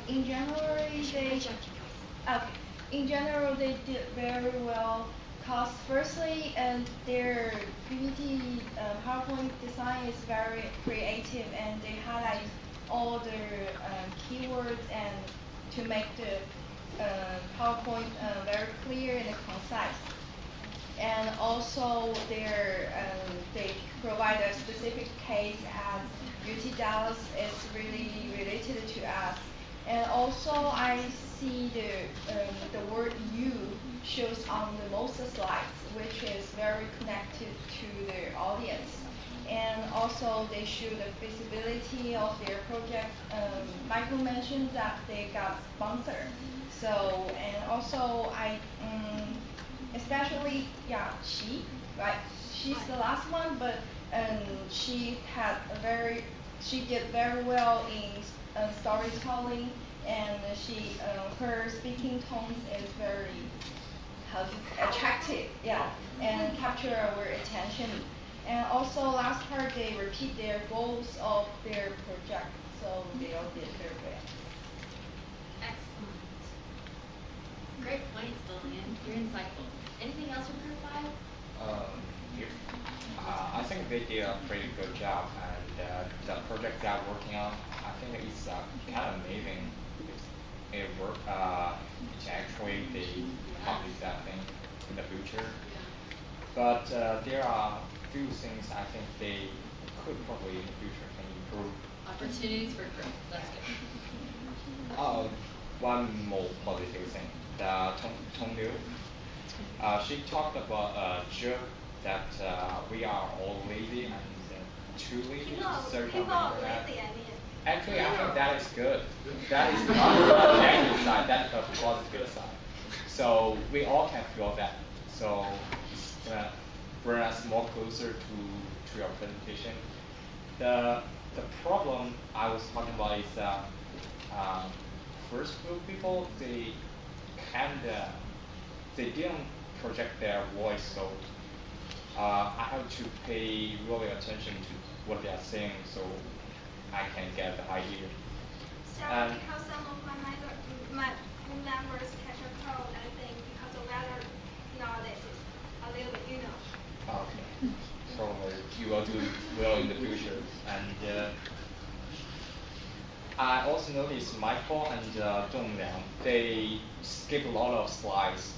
In January, okay. In general, they did very well. Cause firstly, and their PPT PowerPoint design is very creative, and they highlight all their keywords and to make the PowerPoint very clear and concise. And also they provide a specific case as UT Dallas is really related to us. And also I see the word you shows on the most slides, which is very connected to their audience. And also they show the feasibility of their project. Michael mentioned that they got sponsored. So and also especially yeah right she's the last one, but she had a very she did very well in storytelling, and she her speaking tones is very how to attractive, yeah, and capture our attention. And also last part they repeat their goals of their project, so they all did very well. Excellent. Great points, Lillian. You're insightful. Anything else from Group 5? Here. I think they did a pretty good job, and the project they're working on, I think it's kind of amazing. It work. It's actually they publish that thing in the future. But there are few things I think they could probably in the future can improve. Opportunities for growth. That's good. One more positive thing. The Tong Liu. She talked about a joke that we are all lazy and too lazy. He's not lazy, I mean. Actually, I think that is good. That is not the negative side. That's the positive side. So we all can feel that. So it's gonna bring us more closer to your presentation. The problem I was talking about is that first group people they didn't project their voice, so I have to pay really attention to what they are saying so I can get the idea. So because some of my members catch a cold, I think because the weather nowadays is a little bit, Okay. So you will do well in the future. And I also noticed Michael and Dong Liang, they skip a lot of slides.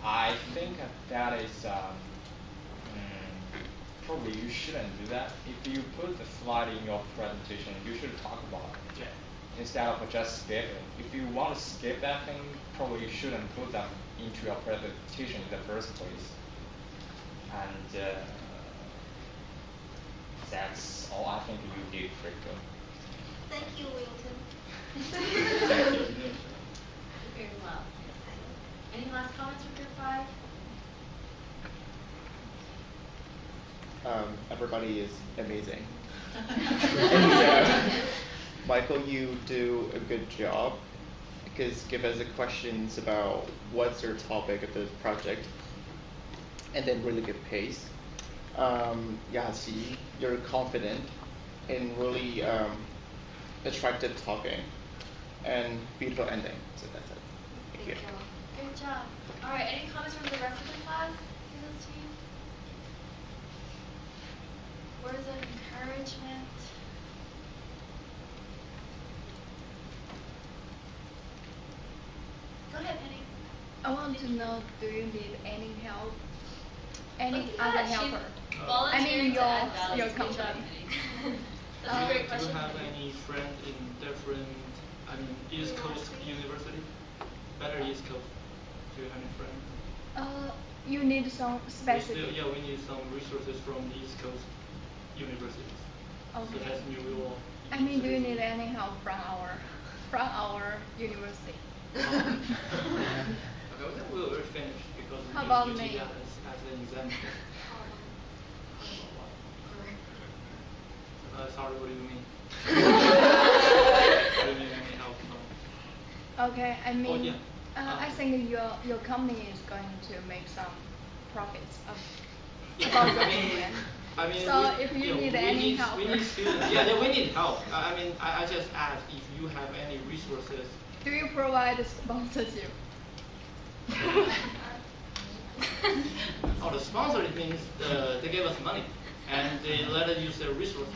I think that is probably you shouldn't do that. If you put the slide in your presentation, you should talk about it. Yeah. Instead of just skipping. If you want to skip that thing, probably you shouldn't put them into your presentation in the first place. And that's all I think you did pretty good. Thank you, Wilton. Thank you. Very well. Any last comments from Group 5? Everybody is amazing. And Michael, you do a good job because give us the questions about what's your topic of the project, and then really good pace. Yasi, you're confident and really attractive talking, and beautiful ending. So that's it. Thank you. Good job. All right. Any comments from the rest of the class? This team? Words of encouragement. Go ahead, Penny. I want to know, do you need any help? Any Yeah, other she helper? volunteered I mean to add value. your Good job, company. Penny. That's a great Do you question. have any friend in different, East Coast university? Better East Coast. Do you have any friend? You need some specific. We need some resources from East Coast universities. So Okay. that's new rule. I mean, do you need any help from our university? Okay, then we'll finish because we How use about UT me? as an example. Sorry, what do you mean? Do you need any help? No. Okay, I mean, yeah. I think your company is going to make some profits about the million. I mean, So if you need any help. we need students. Yeah, we need help. I mean, I just asked if you have any resources. Do you provide sponsorship? Oh, the sponsor, it means they give us money and they let us use their resources.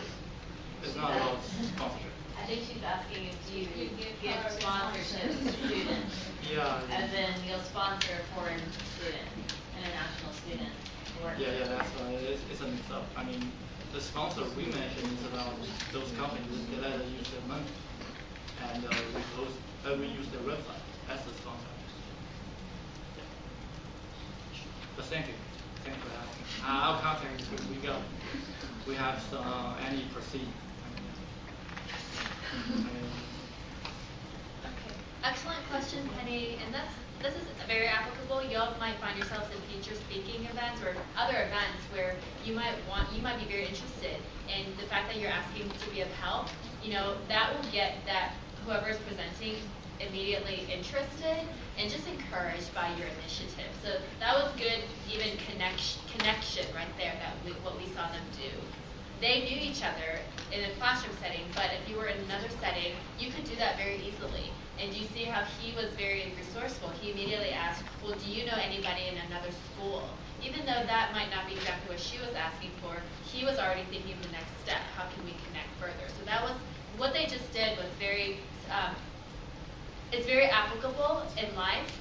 It's not about sponsorship. I think she's asking if you give sponsorship to students. Yeah. As in you'll sponsor a foreign student, international student. Or Yeah, that's why it's a mix up. I mean, the sponsor we mentioned is about those companies that let us use their money, and we use their website as the sponsor. Yeah. But thank you for asking. Our contact is good. We have some any proceed. Okay. Excellent question, Penny. And this is very applicable. Y'all might find yourselves in future speaking events or other events where you might be very interested in the fact that you're asking to be of help. You know, that will get that whoever is presenting immediately interested and just encouraged by your initiative. So that was good, even connection right there, what we saw them do. They knew each other in a classroom setting, but if you were in another setting, you could do that very easily. And you see how he was very resourceful. He immediately asked, well, do you know anybody in another school? Even though that might not be exactly what she was asking for, he was already thinking of the next step. How can we connect further? So that was, what they just did was it's very applicable in life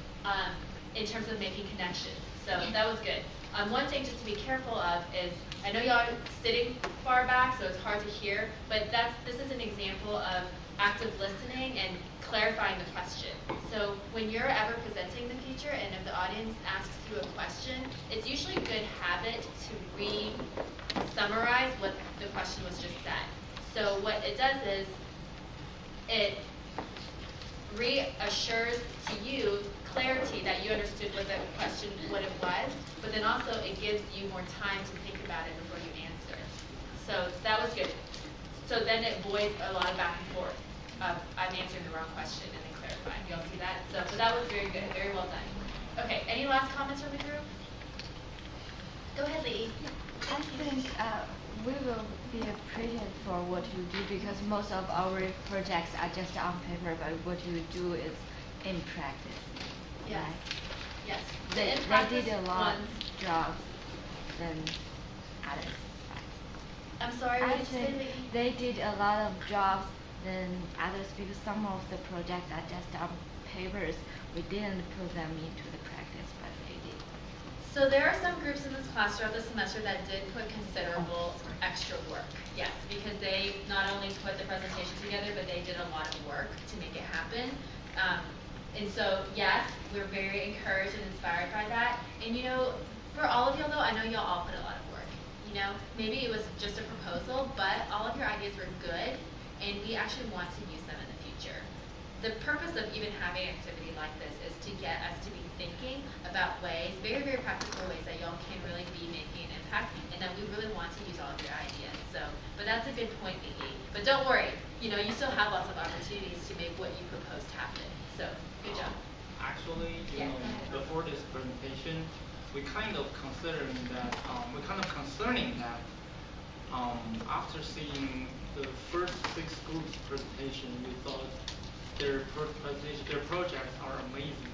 in terms of making connections. So that was good. One thing just to be careful of is, I know y'all are sitting far back, so it's hard to hear, but this is an example of active listening and clarifying the question. So when you're ever presenting in the future and if the audience asks you a question, it's usually a good habit to re-summarize what the question was just said. So what it does is, it reassures to you clarity that you understood what the question, what it was, but then also it gives you more time to think about it before you answer. So that was good. So then it avoids a lot of back and forth of I'm answering the wrong question and then clarifying. You all see that? So that was very good, very well done. Okay, any last comments from the group? Go ahead, Lee. I think we will be appreciated for what you do because most of our projects are just on paper, but what you do is in practice. Yes. Right? Yes. They did a lot of jobs than others. I'm sorry, what did you say, Actually, Lee? they did a lot of jobs than others because some of the projects are just on papers. We didn't put them into the practice, but they did. So there are some groups in this class throughout the semester that did put considerable extra work. Yes, because they not only put the presentation together, but they did a lot of work to make it happen. And so, yes, we're very encouraged and inspired by that. And you know, for all of y'all though, I know y'all all put a lot of work. You know, maybe it was just a proposal, but all of your ideas were good, and we actually want to use them in the future. The purpose of even having an activity like this is to get us to be thinking about ways, very, very practical ways that y'all can really be making an impact, and that we really want to use all of your ideas. So, but that's a good point, Nikki. But don't worry, you know, you still have lots of opportunities to make what you proposed happen. So, good job. Actually, you know, before this presentation, we kind of concerning that after seeing the first 6 groups presentation, we thought their projects are amazing.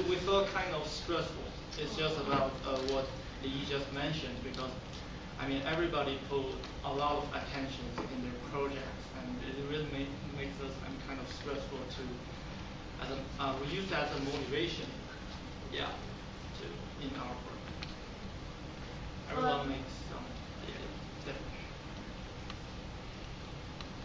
We felt kind of stressful. It's just about what Li just mentioned because, I mean, everybody put a lot of attention in their projects, and it really makes us kind of stressful to. We use that as a motivation, in our work. Everyone makes some difference.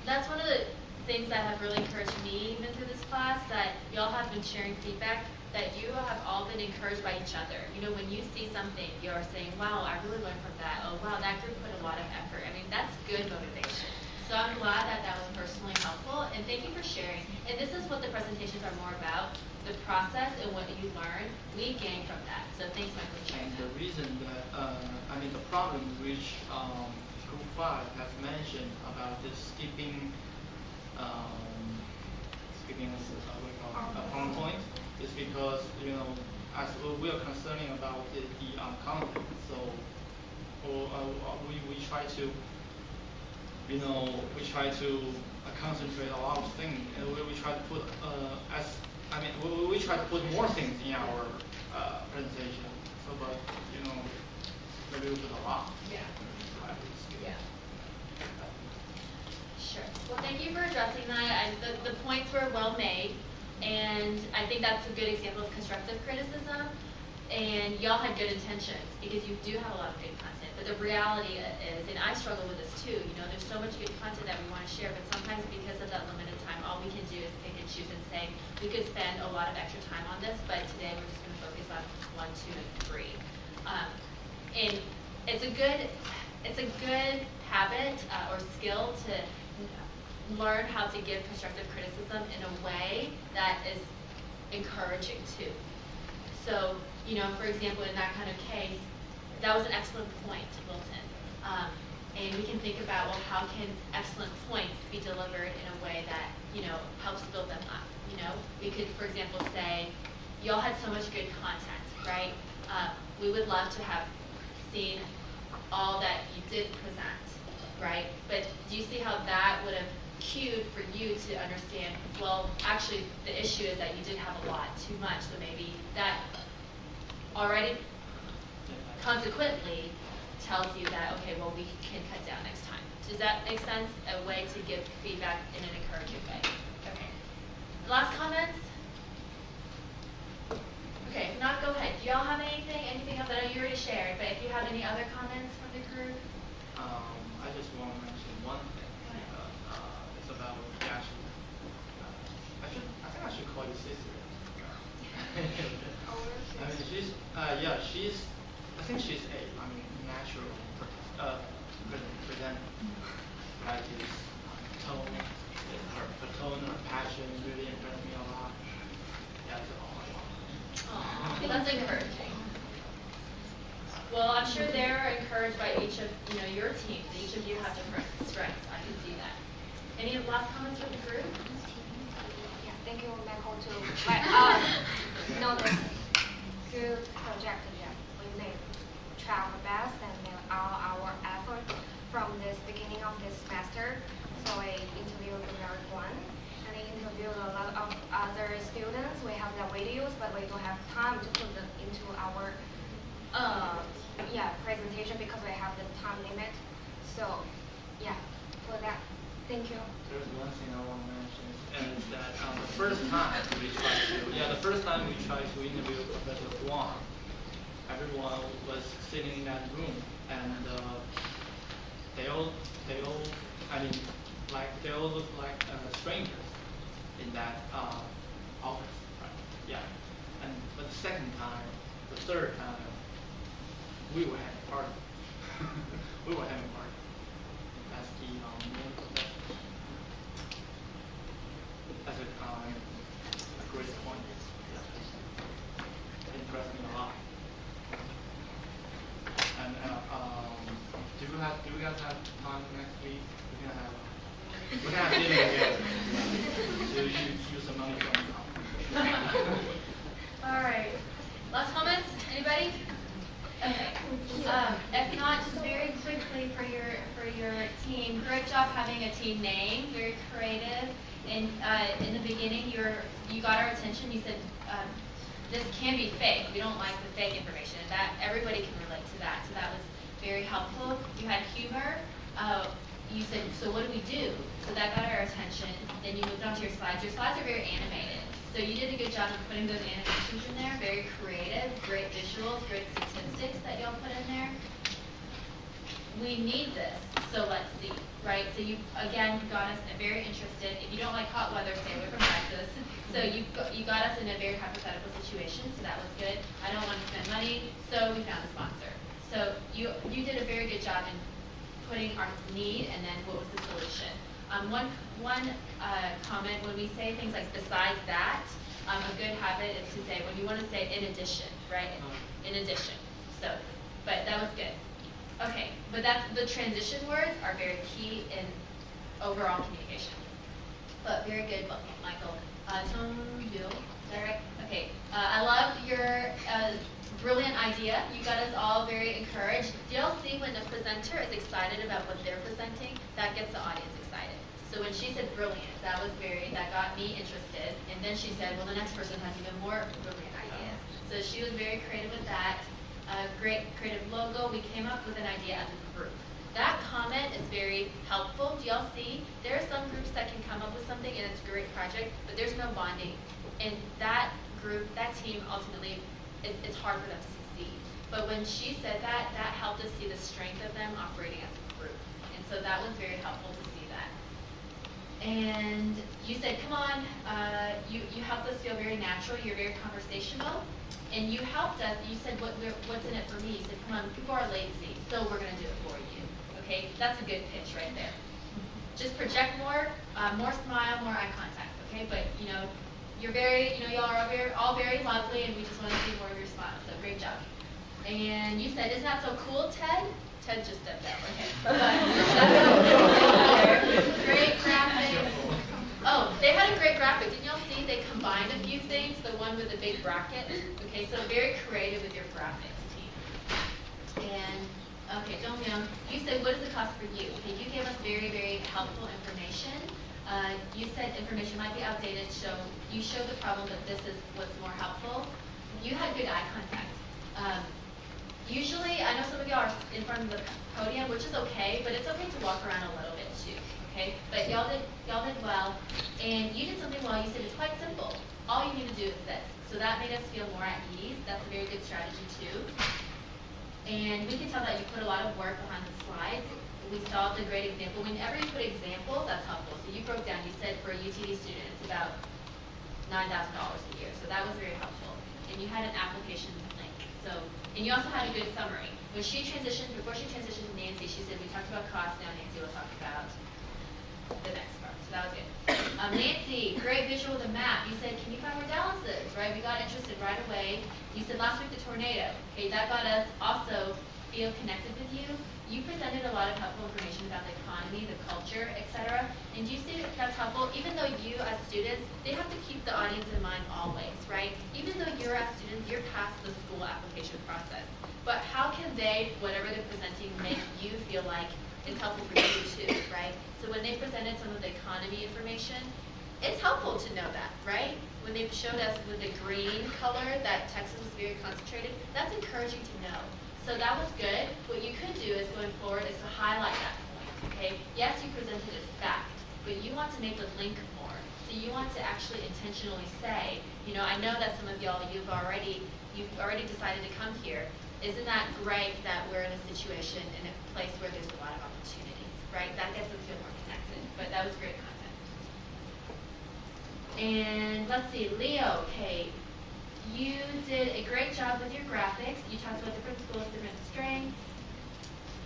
That's one of the things that have really encouraged me even through this class, that y'all have been sharing feedback, that you have all been encouraged by each other. You know, when you see something, you're saying, wow, I really learned from that. Oh, wow, that group put a lot of effort. I mean, that's good motivation. So I'm glad that that was personally helpful, and thank you for sharing. And this is what the presentations are more about, the process and what you learn. We gain from that. So thanks, Michael, for sharing And that. the reason that, the problem which Group 5 has mentioned about this skipping PowerPoint is because, you know, as we are concerning about the content. So or we try to, we try to concentrate a lot of things, and we try to put we try to put more things in our presentation. So, but maybe we put a lot. Yeah. Yeah. Sure. Well, thank you for addressing that. The points were well made, and I think that's a good example of constructive criticism. And y'all had good intentions because you do have a lot of good content. But the reality is, and I struggle with this too, there's so much good content that we want to share, but sometimes because of that limited time, all we can do is pick and choose and say, we could spend a lot of extra time on this, but today we're just going to focus on 1, 2, and 3. And it's a good habit or skill to learn how to give constructive criticism in a way that is encouraging too. So, for example, in that kind of case, that was an excellent point, Wilton. And we can think about, well, how can excellent points be delivered in a way that, helps build them up, We could, for example, say, y'all had so much good content, right? We would love to have seen all that you did present, right? But do you see how that would have cued for you to understand, well, actually, the issue is that you did have a lot, too much, so maybe that already consequently tells you that, okay, well, we can cut down next time. Does that make sense? A way to give feedback in an encouraging way. Okay. Last comments? Okay, if not, go ahead. Do y'all have anything else? I know you already shared, but if you have any other comments from the group? I just want to mention one thing. It's about Ashley. I think I should call you sister. I think she's a natural presenter. Right? Her tone, her passion really impressed me a lot. Yeah, that's all I want. Aww, that's encouraging. Well, I'm sure they're encouraged by each of your teams. Each of you have different strengths. I can see that. Any last comments from the group? Yeah, thank you, Michael, too. This good project, we may try our best and all our effort from this beginning of this semester. So I interviewed everyone, and I interviewed a lot of other students. We have the videos, but we don't have time to put them into our presentation because we have the time limit. So for that, thank you. There's one thing I want to mention, and it's that the first time we tried to interview Professor Huang, everyone was sitting in that room, and they all look like strangers in that office, right? Yeah. But the second time, the third time, we were having a party. We were having a party. That's the main professor. That's a great point. It impressed me a lot. And do we guys have time next week? We're gonna have dinner together. So you use some money from me. All right. Last comments? Anybody? Okay. If not, just very quickly for your team. Great job having a team name. Very creative. And in the beginning, you got our attention. You said this can be fake. We don't like the fake information. That everybody can relate to that. So that was very helpful. You had humor. You said, so what do we do? So that got our attention. Then you moved on to your slides. Your slides are very animated. So you did a good job of putting those animations in there. Very creative, great visuals, great statistics that y'all put in there. We need this, so let's see, right? So you, again, got us very interested. If you don't like hot weather, stay away from Texas. So you got us in a very hypothetical situation, so that was good. I don't want to spend money, so we found a sponsor. So you did a very good job in putting our need and then what was the solution. One comment, when we say things like besides that, a good habit is to say, when you want to say in addition, right? In addition. So, but that was good. Okay, but the transition words are very key in overall communication. But very good, Michael. Tong Yu, is that right? Okay, I love your brilliant idea. You got us all very encouraged. Do y'all see when a presenter is excited about what they're presenting, that gets the audience excited. So when she said brilliant, that got me interested. And then she said, well, the next person has even more brilliant ideas. So she was very creative with that. Great creative logo. We came up with an idea as a group. That comment is very helpful. Do y'all see? There are some groups that can come up with something and it's a great project, but there's no bonding. And that group, that team, ultimately, it's hard for them to succeed. But when she said that, that helped us see the strength of them operating as a group. And so that was very helpful to see that. And you said, come on, you helped us feel very natural. You're very conversational. And you helped us. You said, what's in it for me? You said, come on, people are lazy, so we're going to do it for you. Okay, that's a good pitch right there. Just project more smile, more eye contact. Okay, but you're very, y'all are all very lovely, and we just want to see more of your smile. So great job. And you said, isn't that so cool, Ted? Ted just stepped out. Okay. Great graphic. Oh, they had a great graphic. Didn't y'all see? They combined a few things. The one with the big bracket. Okay, so very creative with your graphics team. And okay, Dong Young, you said, what does it cost for you? Okay, you gave us very, very helpful information. You said information might be outdated, so you showed the problem, but this is what's more helpful. You had good eye contact. Usually, I know some of y'all are in front of the podium, which is okay, but it's okay to walk around a little bit too. Okay, but y'all did well, and you did something well. You said it's quite simple. All you need to do is this. So that made us feel more at ease. That's a very good strategy too. And we can tell that you put a lot of work behind the slides. We saw the great example. Whenever you put examples, that's helpful. So you broke down, you said for a UTD student, it's about $9,000 a year. So that was very helpful. And you had an application link. And you also had a good summary. When she transitioned, before she transitioned to Nancy, she said, we talked about cost, now Nancy will talk about the next part. So that was good. Nancy, great visual with a map. You said, can you find where Dallas is, right? We got interested right away. You said last week the tornado. Okay, that got us also feel connected with you. You presented a lot of helpful information about the economy, the culture, etc. And do you see that's helpful? Even though you as students, they have to keep the audience in mind always, right? Even though you're as students, you're past the school application process. But how can they, whatever they're presenting, make you feel like it's helpful for you too, right? So when they presented some of the economy information, it's helpful to know that, right? When they showed us with the green color that Texas was very concentrated, that's encouraging to know. So that was good. What you could do is going forward is to highlight that point, okay? Yes, you presented a fact, but you want to make the link more. So you want to actually intentionally say, I know that some of y'all, you've already decided to come here. Isn't that great that we're in a situation, in a place where there's a lot of opportunities, right? That gets them feel more connected, but that was great content. And let's see, Leo, okay. You did a great job with your graphics. You talked about different schools, different strengths.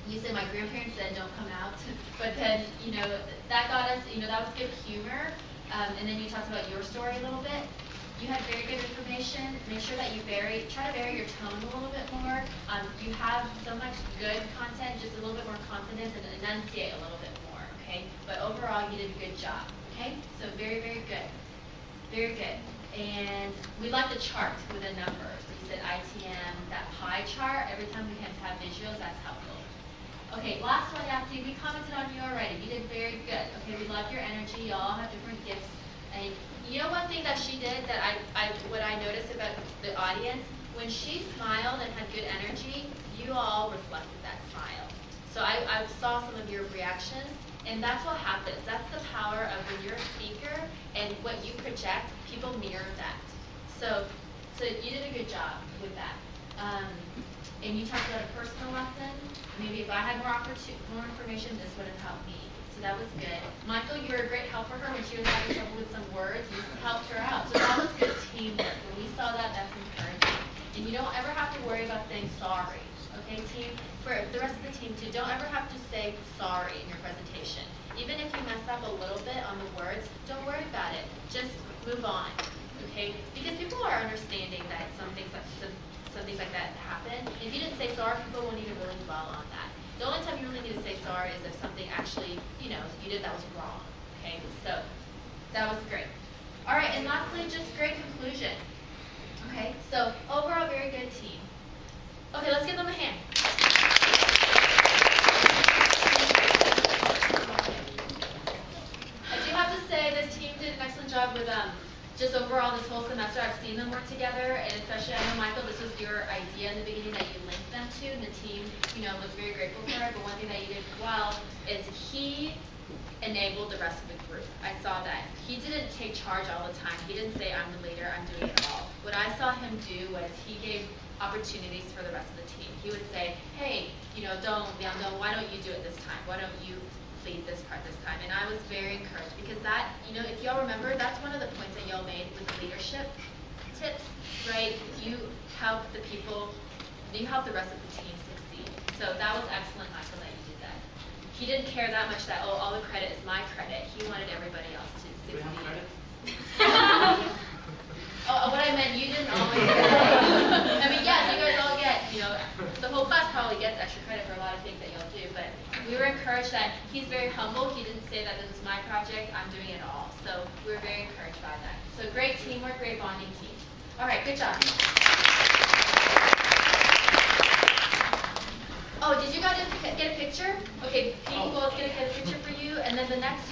You said my grandparents said don't come out, but then that got us. That was good humor. And then you talked about your story a little bit. You had very good information. Make sure that you try to vary your tone a little bit more. You have so much good content, just a little bit more confidence and enunciate a little bit more. Okay, but overall you did a good job. Okay, so very, very good, very good. And we like the chart with the numbers. So you said ITM, that pie chart, every time we can have visuals, that's helpful. Okay, last one, Yafty, we commented on you already. You did very good. Okay, we love your energy. You all have different gifts. And one thing that she did that what I noticed about the audience, when she smiled and had good energy, you all reflected that smile. So I saw some of your reactions. And that's what happens. That's the power of when you're a speaker and what you project, people mirror that. So you did a good job with that. And you talked about a personal lesson. Maybe if I had more information, this would have helped me. So that was good. Michael, you were a great help for her when she was having trouble with some words. You helped her out. So that was good teamwork. When we saw that, that's encouraging. And you don't ever have to worry about saying sorry. Okay, team? For the rest of the team too, don't ever have to say sorry in your presentation. Even if you mess up a little bit on the words, don't worry about it. Just move on, okay? Because people are understanding that some things like that happen. If you didn't say sorry, people won't even really dwell on that. The only time you really need to say sorry is if something actually, you did that was wrong, okay? So that was great. All right, and lastly, just great conclusion. Okay, so overall, very good team. Okay, let's give them a hand. I do have to say this team did an excellent job with just overall this whole semester. I've seen them work together, and especially I know Michael, this was your idea in the beginning that you linked them to, and the team, was very grateful for it. But one thing that you did well is he enabled the rest of the group. I saw that he didn't take charge all the time. He didn't say I'm the leader, I'm doing it all. What I saw him do was he gave opportunities for the rest of the team. He would say, hey, why don't you do it this time? Why don't you lead this part this time? And I was very encouraged because that, if y'all remember, that's one of the points that y'all made with leadership tips, right? You help the rest of the team succeed. So that was excellent, Michael, that you did that. He didn't care that much that, all the credit is my credit. He wanted everybody else to Do we have succeed. credit? What I meant, you didn't always get credit. I mean, yes, you guys all get, the whole class probably gets extra credit for a lot of things that y'all do, but we were encouraged that he's very humble. He didn't say that this is my project, I'm doing it all. So we were very encouraged by that. So great teamwork, great bonding team. All right, good job. Oh, did you guys get a picture? Okay, Pete will get a picture for you, and then the next